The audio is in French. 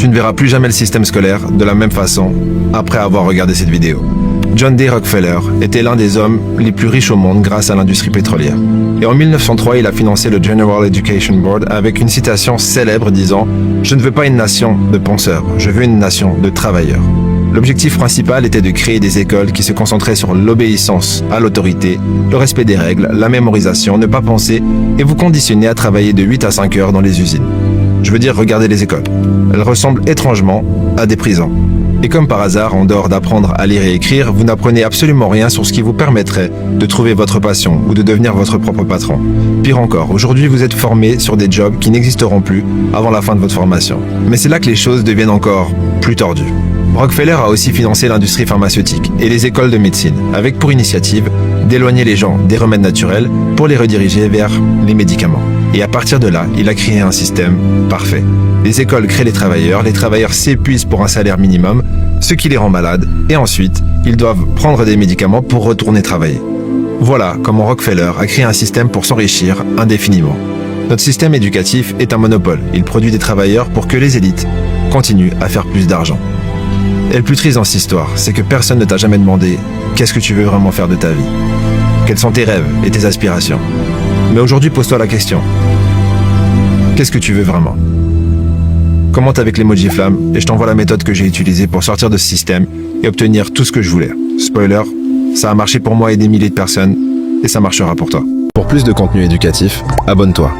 tu ne verras plus jamais le système scolaire de la même façon après avoir regardé cette vidéo. John D. Rockefeller était l'un des hommes les plus riches au monde grâce à l'industrie pétrolière. Et en 1903, il a financé le General Education Board avec une citation célèbre disant « Je ne veux pas une nation de penseurs, je veux une nation de travailleurs ». L'objectif principal était de créer des écoles qui se concentraient sur l'obéissance à l'autorité, le respect des règles, la mémorisation, ne pas penser et vous conditionner à travailler de 8 à 5 heures dans les usines. Je veux dire, regardez les écoles. Elles ressemblent étrangement à des prisons. Et comme par hasard, en dehors d'apprendre à lire et écrire, vous n'apprenez absolument rien sur ce qui vous permettrait de trouver votre passion ou de devenir votre propre patron. Pire encore, aujourd'hui vous êtes formé sur des jobs qui n'existeront plus avant la fin de votre formation. Mais c'est là que les choses deviennent encore plus tordues. Rockefeller a aussi financé l'industrie pharmaceutique et les écoles de médecine, avec pour initiative d'éloigner les gens des remèdes naturels pour les rediriger vers les médicaments. Et à partir de là, il a créé un système parfait. Les écoles créent les travailleurs s'épuisent pour un salaire minimum, ce qui les rend malades, et ensuite, ils doivent prendre des médicaments pour retourner travailler. Voilà comment Rockefeller a créé un système pour s'enrichir indéfiniment. Notre système éducatif est un monopole. Il produit des travailleurs pour que les élites continuent à faire plus d'argent. Et le plus triste dans cette histoire, c'est que personne ne t'a jamais demandé qu'est-ce que tu veux vraiment faire de ta vie. Quels sont tes rêves et tes aspirations. Mais aujourd'hui, pose-toi la question. Qu'est-ce que tu veux vraiment? Commente avec l'emoji flamme et je t'envoie la méthode que j'ai utilisée pour sortir de ce système et obtenir tout ce que je voulais. Spoiler, ça a marché pour moi et des milliers de personnes et ça marchera pour toi. Pour plus de contenu éducatif, abonne-toi.